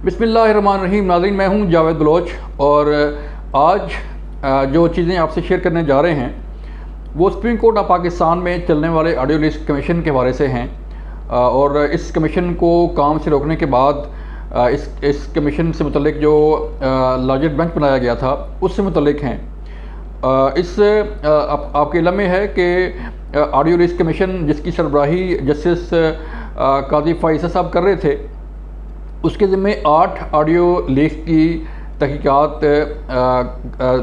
بسم اللہ الرحمن الرحیم. ناظرین، میں ہوں جاوید بلوچ اور آج جو چیزیں آپ سے شیئر کرنے جا رہے ہیں وہ سپریم کورٹ آف پاکستان میں چلنے والے آڈیو لیس کمیشن کے حوالے سے ہیں. اور اس کمیشن کو کام سے روکنے کے بعد اس کمیشن سے متعلق جو لارجر بینچ بنایا گیا تھا اس سے متعلق ہیں. اس آپ کے علم میں ہے کہ آڈیو لیس کمیشن جس کی سربراہی جسٹس قاضی فائز صاحب کر رہے تھے، اس کے ذمے 8 آڈیو لیک کی تحقیقات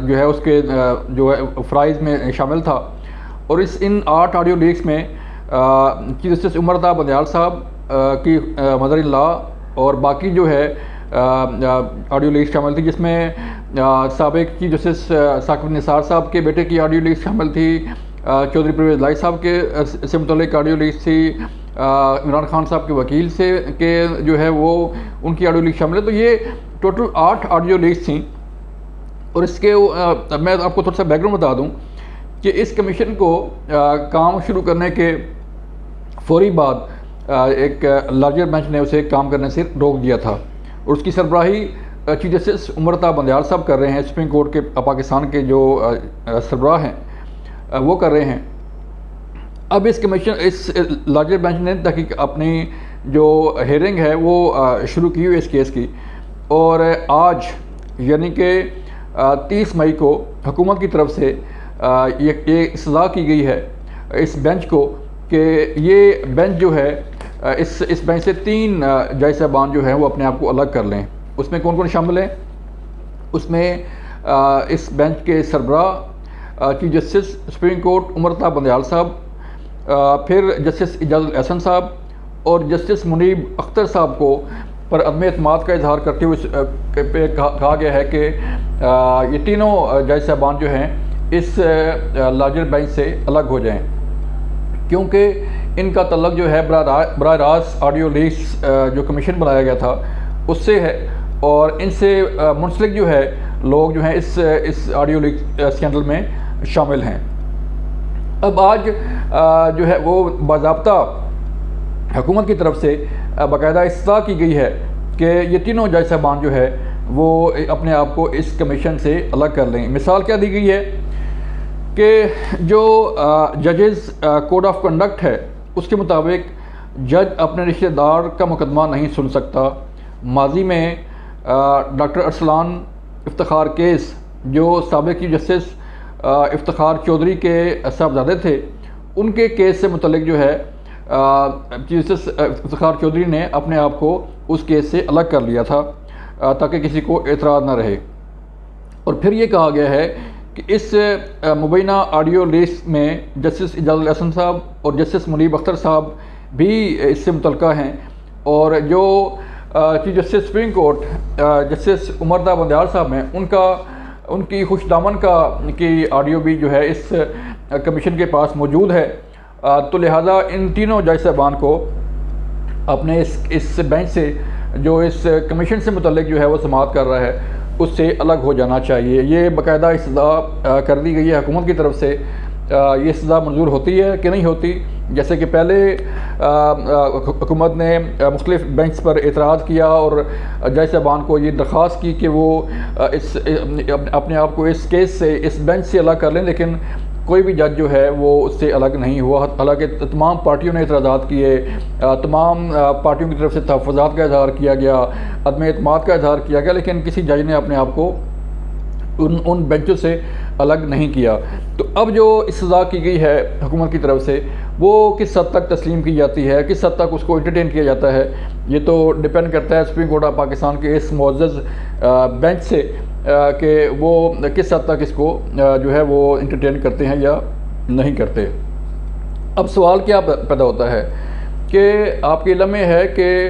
جو ہے اس کے جو ہے فرائض میں شامل تھا. اور ان 8 آڈیو لیکس میں چیف جسٹس عمر تا بندیال صاحب کی مدر ان لا اور باقی جو ہے آڈیو لیکس شامل تھی، جس میں سابق چیف جسٹس ثاقب نثار صاحب کے بیٹے کی آڈیو لیکس شامل تھی، چودھری پرویز لائی صاحب کے سے متعلق آڈیو لیکس تھی، عمران خان صاحب کے وکیل سے کہ جو ہے وہ ان کی آڈیو لیک شامل ہے. تو یہ ٹوٹل 8 آڈیو لیکس تھیں. اور اس کے میں آپ کو تھوڑا سا بیک گراؤنڈ بتا دوں کہ اس کمیشن کو کام شروع کرنے کے فوری بعد ایک لارجر بینچ نے اسے کام کرنے سے روک دیا تھا اور اس کی سربراہی چیف جسٹس عمر تا بندیال صاحب کر رہے ہیں. سپریم کورٹ کے پاکستان کے جو سربراہ ہیں وہ کر رہے ہیں. اب اس لارجر بینچ نے تحقیق اپنی جو ہیئرنگ ہے وہ شروع کی ہوئی اس کیس کی، اور آج یعنی کہ 30 مئی کو حکومت کی طرف سے یہ سزا کی گئی ہے اس بینچ کو کہ یہ بینچ جو ہے اس بینچ سے 3 جج صاحبان جو ہیں وہ اپنے آپ کو الگ کر لیں. اس میں کون کون شامل ہیں؟ اس میں اس بینچ کے سربراہ چیف جسٹس سپریم کورٹ عمر تا بندیال صاحب، پھر جسٹس اعجاز الاحسن صاحب اور جسٹس منیب اختر صاحب کو پر عدم اعتماد کا اظہار کرتے ہوئے کہا گیا ہے کہ یہ تینوں جج صاحبان جو ہیں اس لارجر بینچ سے الگ ہو جائیں، کیونکہ ان کا تعلق جو ہے براہ راست آڈیو لیکس جو کمیشن بنایا گیا تھا اس سے ہے، اور ان سے منسلک جو ہے لوگ جو ہیں اس آڈیو لیک اسکینڈل میں شامل ہیں. اب آج جو ہے وہ باضابطہ حکومت کی طرف سے باقاعدہ استدعا کی گئی ہے کہ یہ تینوں جج صاحبان جو ہے وہ اپنے آپ کو اس کمیشن سے الگ کر لیں. مثال کیا دی گئی ہے کہ جو ججز کوڈ آف کنڈکٹ ہے اس کے مطابق جج اپنے رشتہ دار کا مقدمہ نہیں سن سکتا. ماضی میں ڈاکٹر ارسلان افتخار کیس جو سابق چیف جسٹس افتخار چودھری کے صاحبزادے تھے، ان کے کیس سے متعلق جو ہے چیف جسٹس افتخار چودھری نے اپنے آپ کو اس کیس سے الگ کر لیا تھا تاکہ کسی کو اعتراض نہ رہے. اور پھر یہ کہا گیا ہے کہ اس مبینہ آڈیو لیس میں جسٹس اعجاز الاحسن صاحب اور جسٹس منیب اختر صاحب بھی اس سے متعلقہ ہیں، اور جو chief justice supreme court justice Umar Ata Bandial صاحب ہیں ان کی خوش دامن کی آڈیو بھی جو ہے اس کمیشن کے پاس موجود ہے. تو لہٰذا ان تینوں جج صاحبان کو اپنے اس بینچ سے جو اس کمیشن سے متعلق جو ہے وہ سماعت کر رہا ہے اس سے الگ ہو جانا چاہیے. یہ باقاعدہ استدعا کر دی گئی ہے حکومت کی طرف سے. یہ سزا منظور ہوتی ہے کہ نہیں ہوتی؟ جیسے کہ پہلے حکومت نے مختلف بینچ پر اعتراض کیا اور جج صاحبان کو یہ درخواست کی کہ وہ اپنے آپ کو اس کیس سے اس بینچ سے الگ کر لیں، لیکن کوئی بھی جج جو ہے وہ اس سے الگ نہیں ہوا. حالانکہ تمام پارٹیوں نے اعتراضات کیے، تمام پارٹیوں کی طرف سے تحفظات کا اظہار کیا گیا، عدم اعتماد کا اظہار کیا گیا، لیکن کسی جج نے اپنے آپ کو ان بینچوں سے الگ نہیں کیا. تو اب جو سزا کی گئی ہے حکومت کی طرف سے وہ کس حد تک تسلیم کی جاتی ہے، کس حد تک اس کو انٹرٹین کیا جاتا ہے، یہ تو ڈپینڈ کرتا ہے سپریم کورٹ آف پاکستان کے اس معزز بینچ سے کہ وہ کس حد تک اس کو جو ہے وہ انٹرٹین کرتے ہیں یا نہیں کرتے. اب سوال کیا پیدا ہوتا ہے کہ آپ کے علم میں ہے کہ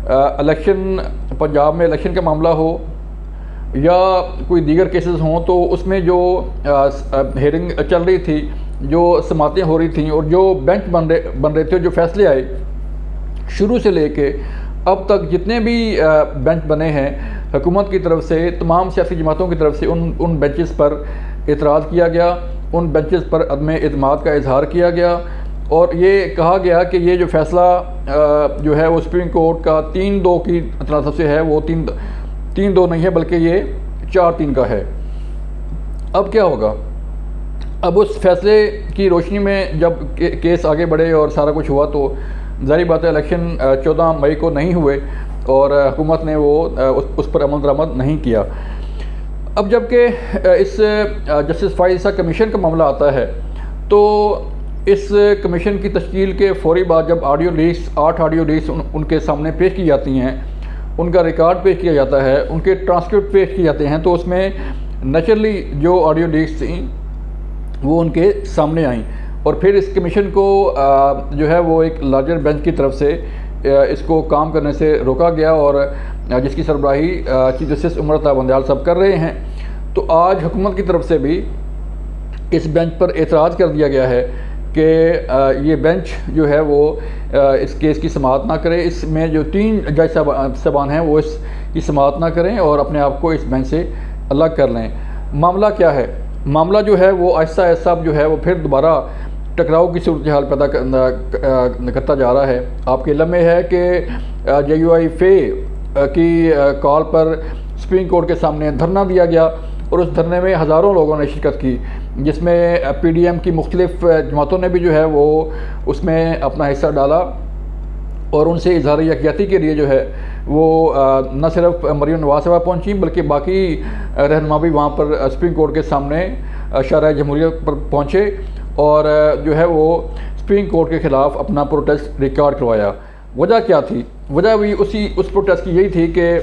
الیکشن پنجاب میں الیکشن کا معاملہ ہو یا کوئی دیگر کیسز ہوں تو اس میں جو ہیئرنگ چل رہی تھی، جو سماعتیں ہو رہی تھیں اور جو بینچ بن رہے تھے، جو فیصلے آئے شروع سے لے کے اب تک جتنے بھی بینچ بنے ہیں حکومت کی طرف سے، تمام سیاسی جماعتوں کی طرف سے ان بینچز پر اعتراض کیا گیا، ان بینچز پر عدم اعتماد کا اظہار کیا گیا، اور یہ کہا گیا کہ یہ جو فیصلہ جو ہے وہ سپریم کورٹ کا 3-2 کی تناظر سے ہے، وہ 3-2 نہیں ہے بلکہ یہ 4-3 کا ہے۔ اب کیا ہوگا؟ اب اس فیصلے کی روشنی میں جب کیس آگے بڑھے اور سارا کچھ ہوا تو ظاہری بات ہے الیکشن 14 مئی کو نہیں ہوئے اور حکومت نے وہ اس پر عمل درآمد نہیں کیا۔ اب جب کہ اس جسٹس فائز عیسیٰ کمیشن کا معاملہ آتا ہے تو اس کمیشن کی تشکیل کے فوری بعد جب 8 آڈیو لیکس ان کے سامنے پیش کی جاتی ہیں، ان کا ریکارڈ پیش کیا جاتا ہے، ان کے ٹرانسکرپٹ پیش کیے جاتے ہیں، تو اس میں نیچرلی جو آڈیو لیکس تھیں وہ ان کے سامنے آئیں اور پھر اس کمیشن کو جو ہے وہ ایک لارجر بینچ کی طرف سے اس کو کام کرنے سے روکا گیا اور جس کی سربراہی چیف جسٹس عمر عطا بندیال صاحب کر رہے ہیں۔ تو آج حکومت کی طرف سے بھی اس بینچ پر اعتراض کر دیا گیا ہے کہ یہ بینچ جو ہے وہ اس کیس کی سماعت نہ کرے، اس میں جو 3 جج صاحبان ہیں وہ اس کی سماعت نہ کریں اور اپنے آپ کو اس بینچ سے الگ کر لیں۔ معاملہ کیا ہے؟ معاملہ جو ہے وہ آہستہ آہستہ جو ہے وہ پھر دوبارہ ٹکراؤ کی صورتحال پیدا کرتا جا رہا ہے۔ آپ کے علم میں ہے کہ JUI کی کال پر سپریم کورٹ کے سامنے دھرنا دیا گیا اور اس دھرنے میں ہزاروں لوگوں نے شرکت کی، جس میں PDM کی مختلف جماعتوں نے بھی جو ہے وہ اس میں اپنا حصہ ڈالا اور ان سے اظہار یکجہتی کے لیے جو ہے وہ نہ صرف مریم نواز صاحبہ پہنچیں بلکہ باقی رہنما بھی وہاں پر سپریم کورٹ کے سامنے شارع جمہوریت پر پہنچے اور جو ہے وہ سپریم کورٹ کے خلاف اپنا پروٹیسٹ ریکارڈ کروایا۔ وجہ کیا تھی؟ وجہ بھی اس پروٹیسٹ کی یہی تھی کہ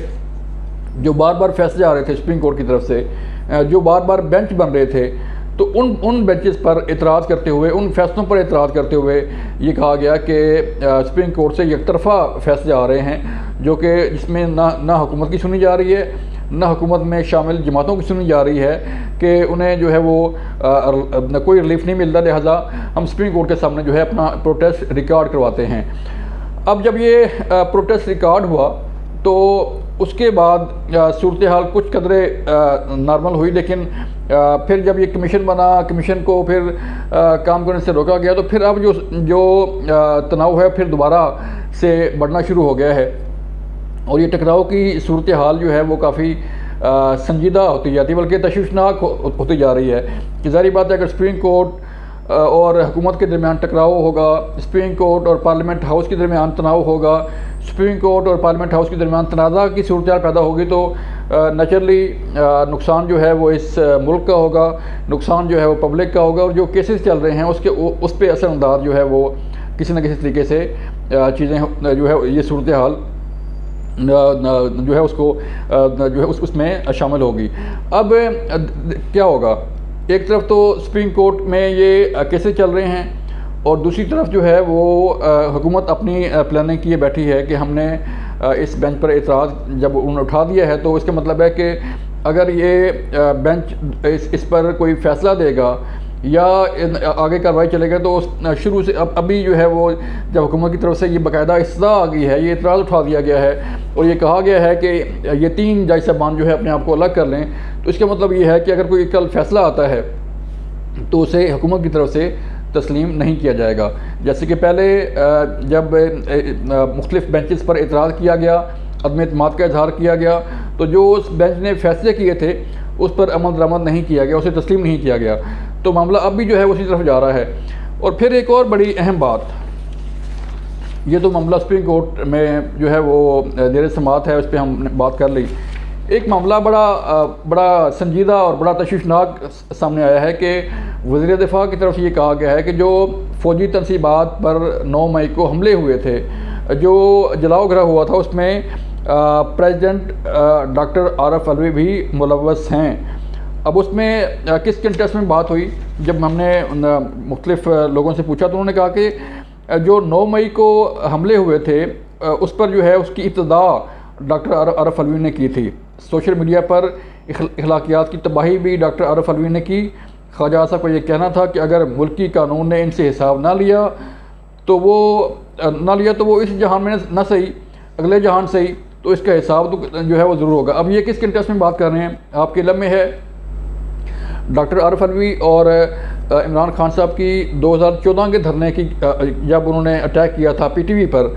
جو بار بار فیصلے آ رہے تھے سپریم کورٹ کی طرف سے، جو بار بار بینچ بن رہے تھے، تو ان بینچز پر اعتراض کرتے ہوئے، ان فیصلوں پر اعتراض کرتے ہوئے یہ کہا گیا کہ سپریم کورٹ سے یک طرفہ فیصلے آ رہے ہیں جو کہ جس میں نہ حکومت کی سنی جا رہی ہے، نہ حکومت میں شامل جماعتوں کی سنی جا رہی ہے کہ انہیں جو ہے وہ کوئی ریلیف نہیں مل رہا، لہٰذا ہم سپریم کورٹ کے سامنے جو ہے اپنا پروٹیسٹ ریکارڈ کرواتے ہیں۔ اب جب یہ پروٹیسٹ ریکارڈ ہوا تو اس کے بعد صورتحال کچھ قدرے نارمل ہوئی، لیکن پھر جب یہ کمیشن بنا، کمیشن کو پھر کام کرنے سے روکا گیا، تو پھر اب جو تناؤ ہے پھر دوبارہ سے بڑھنا شروع ہو گیا ہے اور یہ ٹکراؤ کی صورتحال جو ہے وہ کافی سنجیدہ ہوتی جاتی ہے، بلکہ تشویشناک ہوتی جا رہی ہے کہ ظاہری بات ہے اگر سپریم کورٹ اور حکومت کے درمیان ٹکراؤ ہوگا، سپریم کورٹ اور پارلیمنٹ ہاؤس کے درمیان تناؤ ہوگا، سپریم کورٹ اور پارلیمنٹ ہاؤس کے درمیان تنازع کی صورتحال پیدا ہوگی تو نیچرلی نقصان جو ہے وہ اس ملک کا ہوگا، نقصان جو ہے وہ پبلک کا ہوگا، اور جو کیسز چل رہے ہیں اس پہ اثر انداز جو ہے وہ کسی نہ کسی طریقے سے چیزیں جو ہے یہ صورتحال جو ہے اس کو جو ہے اس میں شامل ہوگی۔ اب کیا ہوگا؟ ایک طرف تو سپریم کورٹ میں یہ کیسز چل رہے ہیں اور دوسری طرف جو ہے وہ حکومت اپنی پلاننگ کیے بیٹھی ہے کہ ہم نے اس بینچ پر اعتراض جب انہوں نے اٹھا دیا ہے تو اس کا مطلب ہے کہ اگر یہ بینچ اس پر کوئی فیصلہ دے گا یا آگے کارروائی چلے گا تو شروع سے ابھی جو ہے وہ جب حکومت کی طرف سے یہ باقاعدہ اصلاح آ گئی ہے، یہ اعتراض اٹھا دیا گیا ہے اور یہ کہا گیا ہے کہ یہ 3 جج صاحبان جو ہے اپنے آپ کو الگ کر لیں، تو اس کا مطلب یہ ہے کہ اگر کوئی کل فیصلہ آتا ہے تو اسے حکومت کی طرف سے تسلیم نہیں کیا جائے گا۔ جیسے کہ پہلے جب مختلف بینچز پر اعتراض کیا گیا، عدم اعتماد کا اظہار کیا گیا، تو جو اس بینچ نے فیصلے کیے تھے اس پر عمل درآمد نہیں کیا گیا، اسے تسلیم نہیں کیا گیا، تو معاملہ اب بھی جو ہے اسی طرف جا رہا ہے۔ اور پھر ایک اور بڑی اہم بات، یہ تو معاملہ سپریم کورٹ میں جو ہے وہ زیر سماعت ہے، اس پہ ہم نے بات کر لی۔ ایک معاملہ بڑا سنجیدہ اور بڑا تشویشناک سامنے آیا ہے کہ وزیر دفاع کی طرف یہ کہا گیا ہے کہ جو فوجی تنصیبات پر 9 مئی کو حملے ہوئے تھے، جو جلاؤ گرا ہوا تھا، اس میں پریزیڈنٹ ڈاکٹر عارف علوی بھی ملوث ہیں۔ اب اس میں کس کنٹیکسٹ میں بات ہوئی؟ جب ہم نے مختلف لوگوں سے پوچھا تو انہوں نے کہا کہ جو 9 مئی کو حملے ہوئے تھے اس پر جو ہے اس کی ابتدا ڈاکٹر عارف علوی نے کی تھی۔ سوشل میڈیا پر اخلاقیات کی تباہی بھی ڈاکٹر عارف علوی نے کی۔ خواجہ صاحب کو یہ کہنا تھا کہ اگر ملکی قانون نے ان سے حساب نہ لیا تو وہ اس جہان میں نہ صحیح اگلے جہان صحیح، تو اس کا حساب تو جو ہے وہ ضرور ہوگا۔ اب یہ کس کنٹیکسٹ میں بات کر رہے ہیں؟ آپ کے علم میں ہے ڈاکٹر عارف علوی اور عمران خان صاحب کی 2014 کے دھرنے کی جب انہوں نے اٹیک کیا تھا پی ٹی وی پر،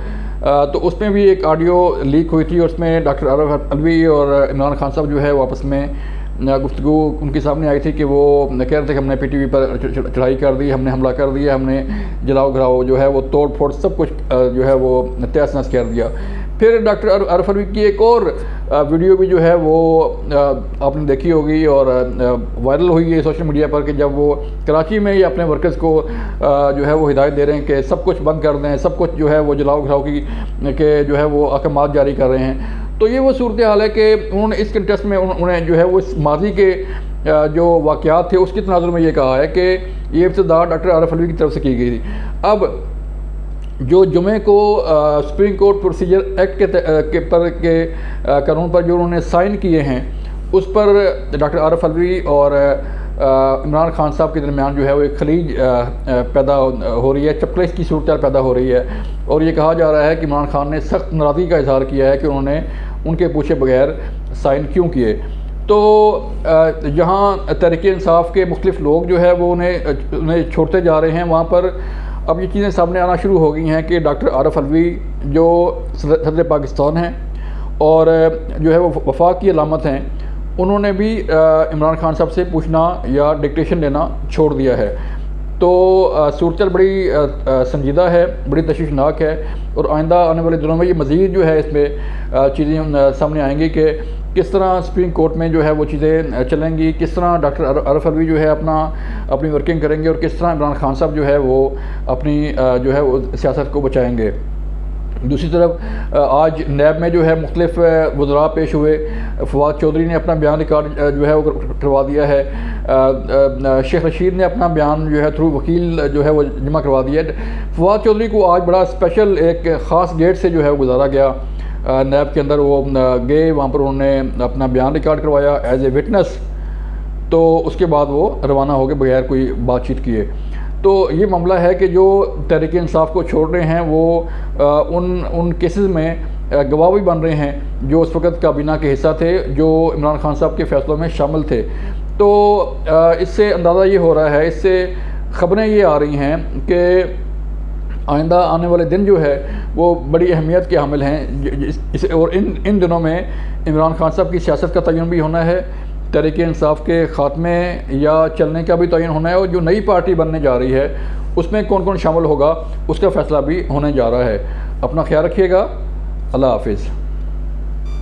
تو اس میں بھی ایک آڈیو لیک ہوئی تھی، اس میں ڈاکٹر عارف علوی اور عمران خان صاحب جو ہے وہ آپس میں گفتگو ان کے سامنے آئی تھی کہ وہ کہہ رہے تھے کہ ہم نے پی ٹی وی پر چڑھائی کر دی، ہم نے حملہ کر دیا، ہم نے جلاؤ گھراؤ جو ہے وہ توڑ پھوڑ سب کچھ جو ہے وہ تہس نہس کر دیا۔ پھر ڈاکٹر عارف علوی کی ایک اور ویڈیو بھی جو ہے وہ آپ نے دیکھی ہوگی اور وائرل ہوئی ہے سوشل میڈیا پر، کہ جب وہ کراچی میں یہ اپنے ورکرز کو جو ہے وہ ہدایت دے رہے ہیں کہ سب کچھ بند کر دیں، سب کچھ جو ہے وہ جلاؤ گھراؤ کی کہ جو ہے وہ احکامات جاری کر رہے ہیں۔ تو یہ وہ صورتحال ہے کہ انہوں نے اس کنٹیکسٹ میں انہیں جو ہے وہ اس ماضی کے جو واقعات تھے اس کے تناظر میں یہ کہا ہے کہ یہ ابتدا ڈاکٹر عارف علوی کی طرف سے کی گئی تھی۔ اب جو جمعے کو سپریم کورٹ پروسیجر ایکٹ کے قانون پر جو انہوں نے سائن کیے ہیں، اس پر ڈاکٹر عارف علوی اور عمران خان صاحب کے درمیان جو ہے وہ ایک خلیج پیدا ہو رہی ہے، چپکلش کی صورتحال پیدا ہو رہی ہے، اور یہ کہا جا رہا ہے کہ عمران خان نے سخت ناراضگی کا اظہار کیا ہے کہ انہوں نے ان کے پوچھے بغیر سائن کیوں کیے۔ تو جہاں تحریک انصاف کے مختلف لوگ جو ہے وہ انہیں چھوڑتے جا رہے ہیں، وہاں پر اب یہ چیزیں سامنے آنا شروع ہو گئی ہیں کہ ڈاکٹر عارف علوی جو صدر پاکستان ہیں اور جو ہے وہ وفاق کی علامت ہیں، انہوں نے بھی عمران خان صاحب سے پوچھنا یا ڈکٹیشن لینا چھوڑ دیا ہے۔ تو صورتحال بڑی سنجیدہ ہے، بڑی تشویشناک ہے، اور آئندہ آنے والے دنوں میں یہ مزید جو ہے اس میں چیزیں سامنے آئیں گی کہ کس طرح سپریم کورٹ میں جو ہے وہ چیزیں چلیں گی، کس طرح ڈاکٹر عارف علوی جو ہے اپنی ورکنگ کریں گے، اور کس طرح عمران خان صاحب جو ہے وہ اپنی جو ہے وہ سیاست کو بچائیں گے۔ دوسری طرف آج نیب میں جو ہے مختلف وزراء پیش ہوئے، فواد چودھری نے اپنا بیان ریکارڈ جو ہے وہ کروا دیا ہے، شیخ رشید نے اپنا بیان جو ہے تھرو وکیل جو ہے وہ جمع کروا دیا ہے۔ فواد چودھری کو آج بڑا اسپیشل ایک خاص گیٹ سے جو ہے وہ گزارا گیا نیب کے اندر، وہ گئے وہاں پر، انہوں نے اپنا بیان ریکارڈ کروایا ایز اے وٹنس، تو اس کے بعد وہ روانہ ہو گئے بغیر کوئی بات چیت کیے۔ تو یہ معاملہ ہے کہ جو تحریک انصاف کو چھوڑ رہے ہیں وہ ان کیسز میں گواہ بھی بن رہے ہیں جو اس وقت کابینہ کے حصہ تھے، جو عمران خان صاحب کے فیصلوں میں شامل تھے۔ تو اس سے اندازہ یہ ہو رہا ہے، اس سے خبریں یہ آ رہی ہیں کہ آئندہ آنے والے دن جو ہے وہ بڑی اہمیت کے حامل ہیں، اور ان دنوں میں عمران خان صاحب کی سیاست کا تعین بھی ہونا ہے، تحریک انصاف کے خاتمے یا چلنے کا بھی تعین ہونا ہے، اور جو نئی پارٹی بننے جا رہی ہے اس میں کون کون شامل ہوگا اس کا فیصلہ بھی ہونے جا رہا ہے۔ اپنا خیال رکھیے گا، اللہ حافظ۔